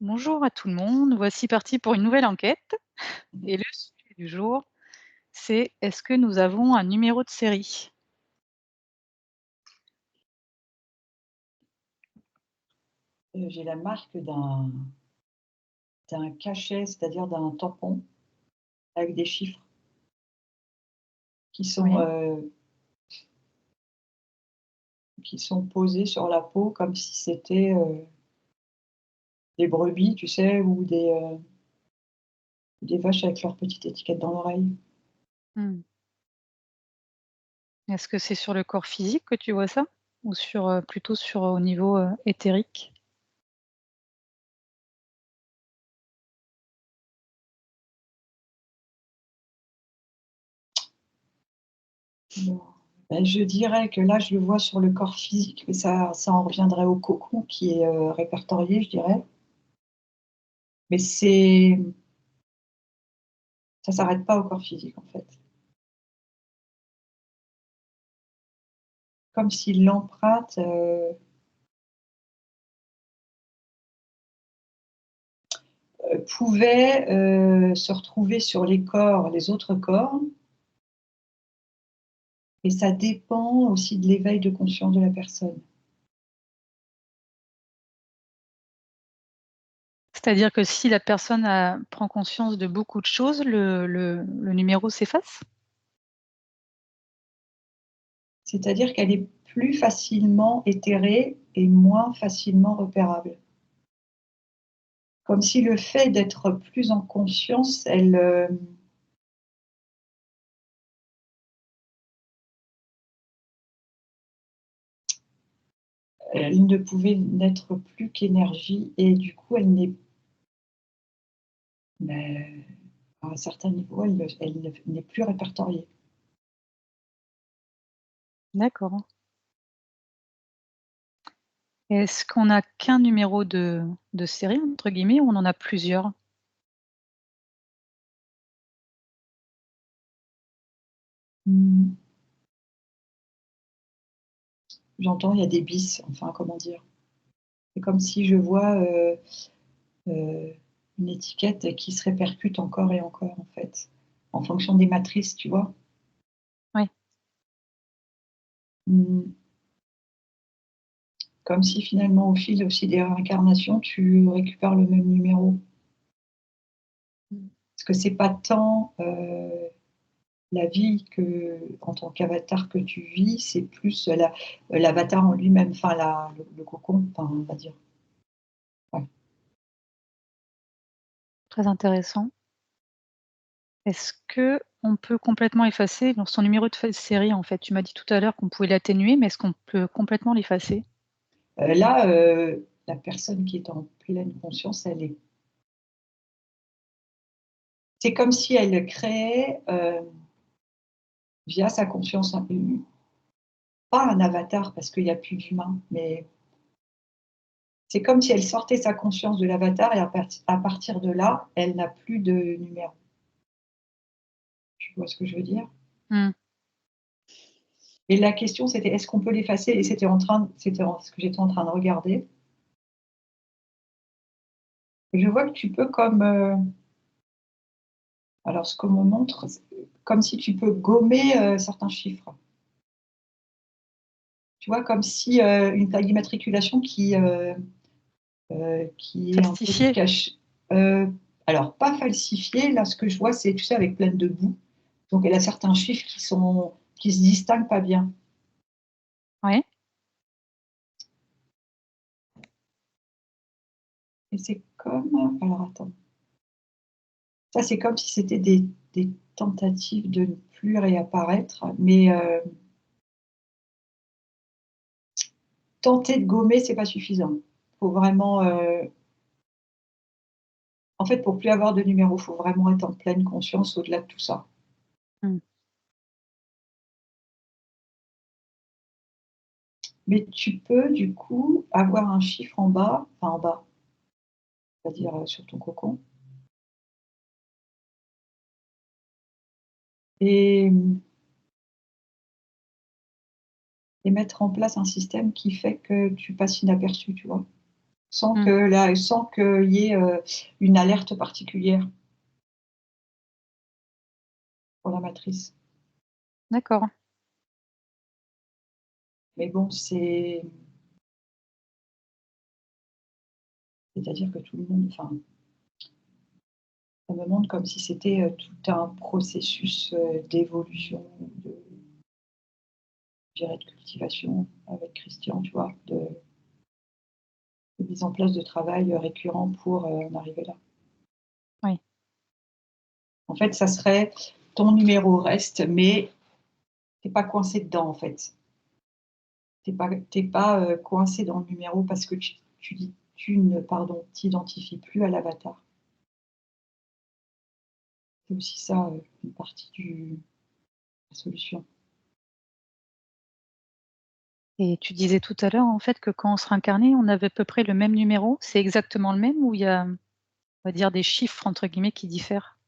Bonjour à tout le monde, voici parti pour une nouvelle enquête et le sujet du jour, c'est: est-ce que nous avons un numéro de série? J'ai la marque d'un cachet, c'est-à-dire d'un tampon avec des chiffres qui sont, Oui. heu, qui sont posés sur la peau comme si c'était, des brebis, tu sais? Ou des vaches avec leur petite étiquette dans l'oreille. Mmh. Est-ce que c'est sur le corps physique que tu vois ça? Ou sur, plutôt sur, au niveau, éthérique? Bon, je dirais que là, je le vois sur le corps physique, mais ça en reviendrait au cocon qui est, répertorié, je dirais. Mais ça s'arrête pas au corps physique, en fait. Comme si l'empreinte, pouvait, se retrouver sur les autres corps, et ça dépend aussi de l'éveil de conscience de la personne. C'est-à-dire que si la personne prend conscience de beaucoup de choses, le numéro s'efface? C'est-à-dire qu'elle est plus facilement éthérée et moins facilement repérable. Comme si le fait d'être plus en conscience, elle ne pouvait n'être plus qu'énergie, et du coup beh, à un certain niveau, elle n'est plus répertoriée. D'accord. Est-ce qu'on n'a qu'un numéro de «série» entre guillemets ou on en a plusieurs? Mmh, j'entends, il y a des bis, enfin, comment dire? C'est comme si je vois, heu, une étiquette qui se répercute encore et encore, en fait, en fonction des matrices, tu vois? Oui. Mmh, comme si finalement au fil aussi des réincarnations, tu récupères le même numéro. Mmh. Parce que c'est pas tant, la vie que en tant qu'avatar que tu vis, c'est plus l'avatar en lui-même, enfin le cocon, enfin on va dire. Ouais. Très intéressant. Est-ce qu'on peut complètement effacer donc son numéro de série, en fait? Tu m'as dit tout à l'heure qu'on pouvait l'atténuer, mais est-ce qu'on peut complètement l'effacer? Là, la personne qui est en pleine conscience, c'est comme si elle créait, via sa conscience, pas un avatar parce qu'il y a plus d'humain, mais c'est comme si elle sortait sa conscience de l'avatar, et à partir de là, elle n'a plus de numéro. Tu vois ce que je veux dire? Mmh. Et la question, c'était: «Est-ce qu'on peut l'effacer?» Et c'était ce que j'étais en train de regarder. Je vois que tu peux comme, alors ce qu'on me montre, c'est comme si tu peux gommer, certains chiffres. Tu vois? Comme si, une plaque d'immatriculation qui est un peu Falsifié? cache heu, alors pas falsifiée, là ce que je vois, c'est, tu sais, avec plein de boue. Donc elle a certains chiffres qui se distinguent pas bien, Oui. et c'est comme, alors attends, ça c'est comme si c'était des tentatives de ne plus réapparaître, mais tenter de gommer, c'est pas suffisant. Faut vraiment, en fait, pour plus avoir de numéro, faut vraiment être en pleine conscience au-delà de tout ça. Mmh. Mais tu peux du coup avoir un chiffre en bas, enfin en bas, c'est-à-dire, sur ton cocon, et et mettre en place un système qui fait que tu passes inaperçu, tu vois? sans Mmh. sans qu'il y ait une alerte particulière pour la matrice. D'accord. Mais bon, c'est-à-dire que tout le monde, enfin, on me montre comme si c'était tout un processus d'évolution, je dirais de cultivation avec Christian, tu vois, de mise en place de travail récurrent pour en arriver là. Oui. En fait, ça serait ton numéro reste, mais tu es pas coincé dedans, en fait. Tu es pas coincé dans le numéro parce que tu ne pardon, t'identifies plus à l'avatar. C'est aussi ça, une partie du la solution. Et tu disais tout à l'heure, en fait, que quand on se réincarnait, on avait à peu près le même numéro. C'est exactement le même ou il y a, on va dire, des chiffres entre guillemets qui diffèrent?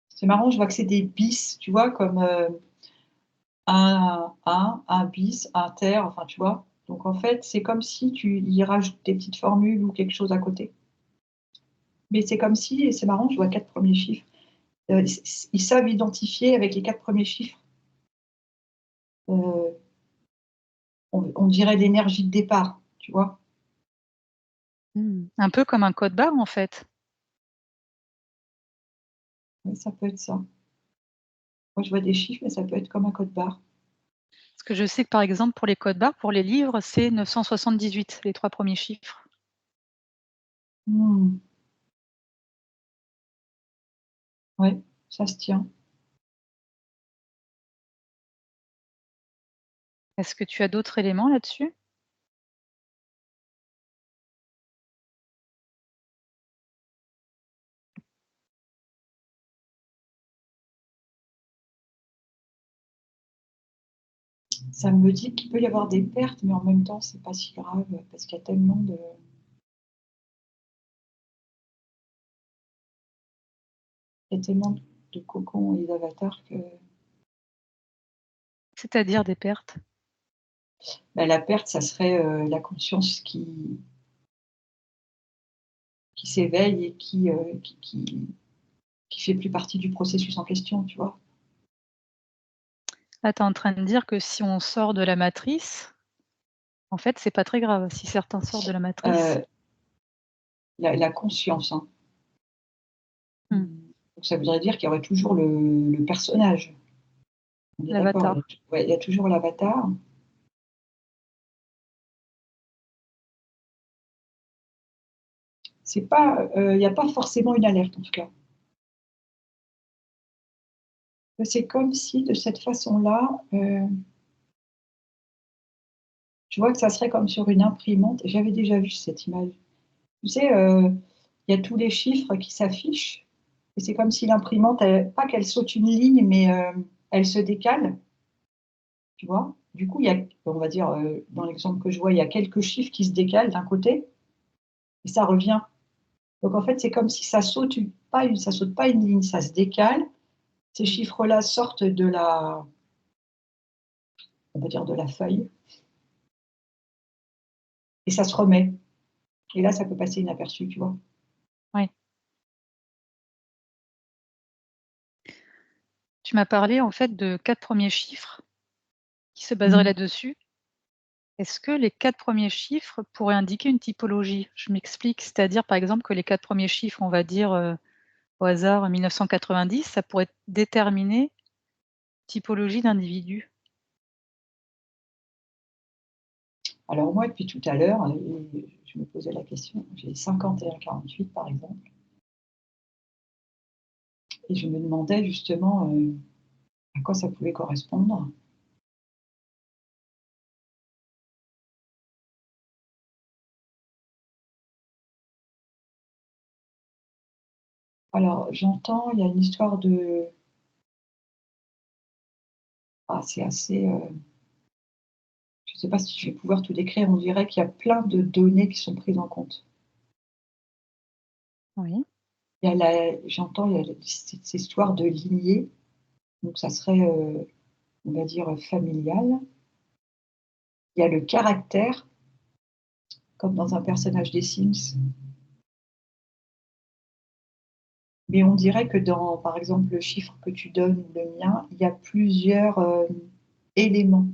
C'est marrant, je vois que c'est des bis, tu vois? Comme, un bis, inter, enfin, tu vois? Donc en fait, c'est comme si tu y rajoutes des petites formules ou quelque chose à côté. Mais c'est comme si et c'est marrant, je vois 4 premiers chiffres, ils savent identifier avec les 4 premiers chiffres, heu, on dirait l'énergie de départ, tu vois? Mmh. Un peu comme un code barre, en fait? Ouais, ça peut être ça. Moi, je vois des chiffres, mais ça peut être comme un code barre. Parce que je sais que, par exemple, pour les codes barres, pour les livres, c'est 978, les 3 premiers chiffres. Mmh. Ouais, ça se tient. Est-ce que tu as d'autres éléments là-dessus? Ça me dit qu'il peut y avoir des pertes, mais en même temps, c'est pas si grave parce qu'il y a tellement de cocons et d'avatars que, C'est-à-dire des pertes? bah, la perte, ça serait, la conscience qui s'éveille et qui fait plus partie du processus en question, tu vois? Là, tu es en train de dire que si on sort de la matrice, en fait, c'est pas très grave si certains sortent de la matrice. Heu, la conscience, hein. Mmh. Donc ça voudrait dire qu'il y aurait toujours le personnage. On est d'accord, L'avatar. ouais, il y a toujours l'avatar. C'est pas, il y a pas forcément une alerte en tout cas. C'est comme si de cette façon-là, tu vois que ça serait comme sur une imprimante. J'avais déjà vu cette image. Tu sais, il y a tous les chiffres qui s'affichent et c'est comme si l'imprimante, pas qu'elle saute une ligne, mais, elle se décale, tu vois? Du coup, il y a on va dire, dans l'exemple que je vois, il y a quelques chiffres qui se décalent d'un côté et ça revient. Donc en fait, c'est comme si ça saute pas une ligne, ça se décale. Ces chiffres-là sortent de la on va dire de la feuille et ça se remet et là, ça peut passer inaperçu, tu vois? Oui. Tu m'as parlé, en fait, de 4 premiers chiffres qui se baseraient Mmh. là-dessus. Est-ce que les 4 premiers chiffres pourraient indiquer une typologie? Je m'explique, c'est-à-dire, par exemple, que les 4 premiers chiffres, on va dire, au hasard 1990, ça pourrait déterminer typologie d'individu. Alors moi, depuis tout à l'heure, je me posais la question, j'ai 51-48 par exemple et je me demandais justement, à quoi ça pouvait correspondre. Alors j'entends, il y a une histoire de c'est assez, je ne sais pas si je vais pouvoir tout décrire, on dirait qu'il y a plein de données qui sont prises en compte. Oui. Il y a j'entends, il y a cette histoire de lignée, donc ça serait, on va dire, familial. Il y a le caractère, comme dans un personnage des Sims. Mais on dirait que dans, par exemple, le chiffre que tu donnes ou le mien, il y a plusieurs, éléments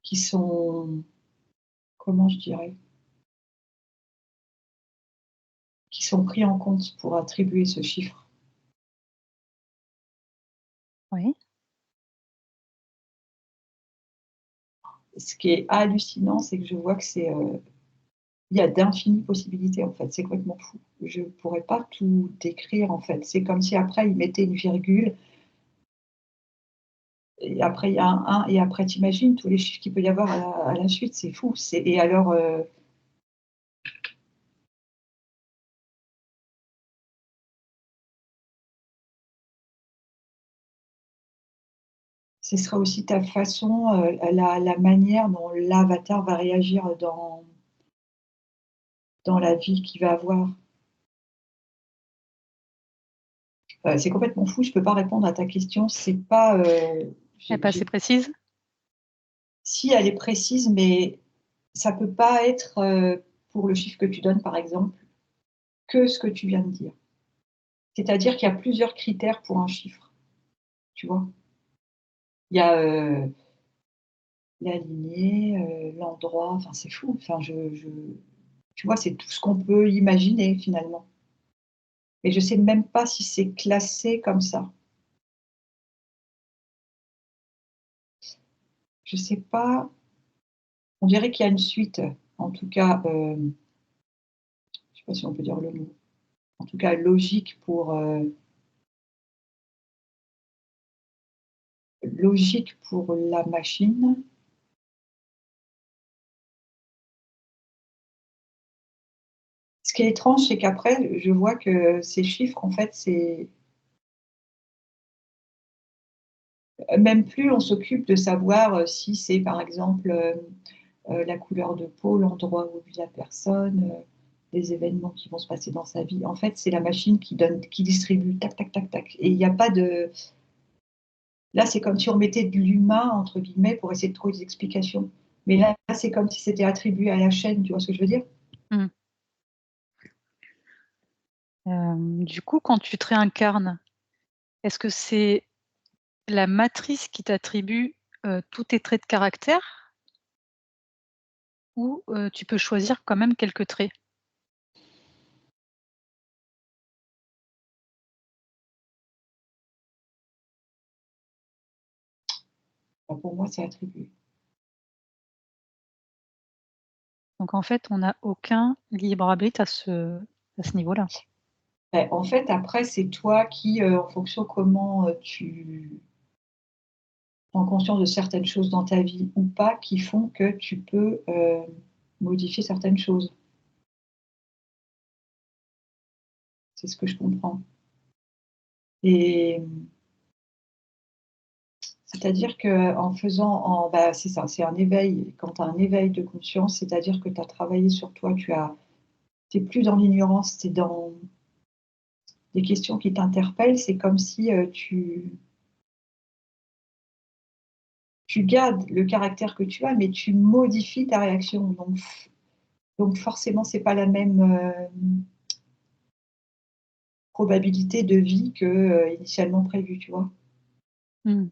qui sont, comment je dirais? Qui sont pris en compte pour attribuer ce chiffre. Oui. Ce qui est hallucinant, c'est que je vois que il y a d'infinies possibilités, en fait, c'est complètement fou. Je pourrais pas tout décrire, en fait. C'est comme si après ils mettaient une virgule et après il y a un 1 et après tu imagines tous les chiffres qu'il peut y avoir à la suite, c'est fou. C'est et alors, ce sera aussi ta façon, la manière dont l'avatar va réagir dans la vie qu'il va avoir. C'est complètement fou, je peux pas répondre à ta question, c'est pas, Elle est pas assez précise? si elle est précise, mais ça peut pas être, pour le chiffre que tu donnes, par exemple, que ce que tu viens de dire. C'est-à-dire qu'il y a plusieurs critères pour un chiffre, tu vois? Il y a, la lignée, l'endroit, enfin, c'est fou, enfin, tu vois, c'est tout ce qu'on peut imaginer, finalement. Et je sais même pas si c'est classé comme ça. Je sais pas, on dirait qu'il y a une suite, en tout cas, je sais pas si on peut dire le mot, en tout cas logique pour la machine. Ce qui est étrange, c'est qu'après, je vois que ces chiffres, en fait, c'est même plus on s'occupe de savoir, si c'est, par exemple, la couleur de peau, l'endroit où vit la personne, les événements qui vont se passer dans sa vie. En fait, c'est la machine qui distribue tac, tac, tac, tac et il y a pas de là, c'est comme si on mettait de «l'humain» entre guillemets pour essayer de trouver des explications. Mais là, c'est comme si c'était attribué à la chaîne, tu vois ce que je veux dire? Mmh. Du coup, quand tu te réincarnes, est-ce que c'est la matrice qui t'attribue, tous tes traits de caractère ou, tu peux choisir quand même quelques traits? Bah, pour moi, c'est attribué. Donc en fait, on n'a aucun libre arbitre à ce niveau-là. En fait, après, c'est toi qui, en fonction comment, tu prends conscience de certaines choses dans ta vie ou pas, qui font que tu peux, modifier certaines choses. C'est ce que je comprends et c'est-à-dire qu'en faisant en bah, c'est ça, c'est un éveil. Quand tu as un éveil de conscience, c'est-à-dire que tu as travaillé sur toi, tu es plus dans l'ignorance, tu es dans des questions qui t'interpellent. C'est comme si, tu gardes le caractère que tu as, mais tu modifies ta réaction. Donc forcément, c'est pas la même, probabilité de vie que, initialement prévue, tu vois? Mmh.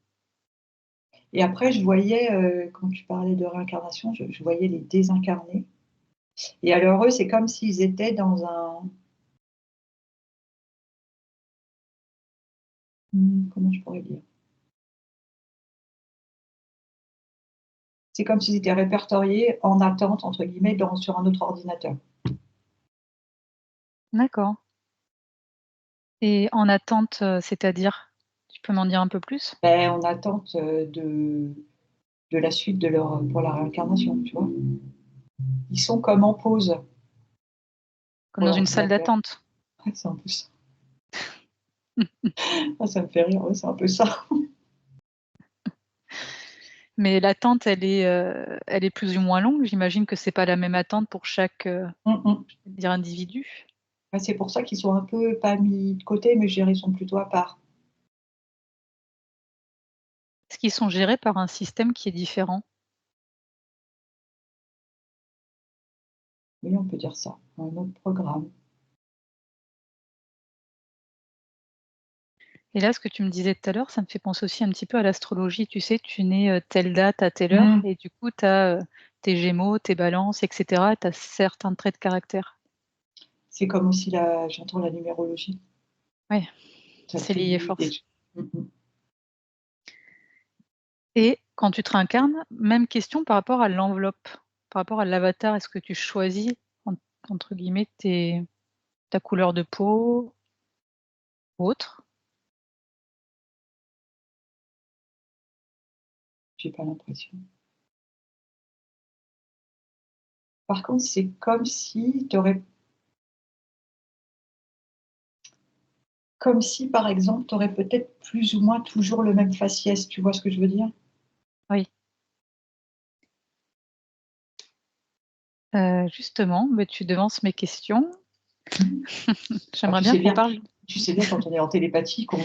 Et après je voyais, quand tu parlais de réincarnation, je voyais les désincarnés et alors eux, c'est comme s'ils étaient dans un comment je pourrais dire? C'est comme s'ils étaient répertoriés «en attente» entre guillemets sur un autre ordinateur. D'accord et en attente, c'est-à-dire? Tu peux m'en dire un peu plus? Beh, en attente, de la suite de leur pour la réincarnation, tu vois? Ils sont comme en pause Comme pour dans une salle l'ordinateur. d'attente? Ouais, c'est un peu ça. Ah, ça me fait rire, ouais, c'est un peu ça. Mais l'attente, elle est plus ou moins longue? J'imagine que c'est pas la même attente pour chaque, Mmh mh. je vais dire individu? Bah, c'est pour ça qu'ils sont un peu pas mis de côté, mais je dirais, ils sont plutôt à part. Est-ce qu'ils sont gérés par un système qui est différent? Oui, on peut dire ça, un autre programme. Et là, ce que tu me disais tout à l'heure, ça me fait penser aussi un petit peu à l'astrologie. Tu sais, tu nais, telle date à telle heure Mmh. et du coup, tu as, tes Gémeaux, tes Balances et cetera. Tu as certains traits de caractère. C'est comme aussi j'entends la numérologie. Ouais, c'est lié T'attribues des force. ch mmh. Et quand tu te réincarnes, même question par rapport à l'enveloppe, par rapport à l'avatar. Est-ce que tu choisis entre guillemets tes ta couleur de peau ou autre? J'ai pas l'impression. Par contre, c'est comme si tu aurais comme si, par exemple, tu aurais peut-être plus ou moins toujours le même faciès, tu vois ce que je veux dire? Oui. Justement, beh, tu devances mes questions. Mmh. Ah, J'aimerais bien qu'on parle tu sais bien quand on est en télépathie qu'on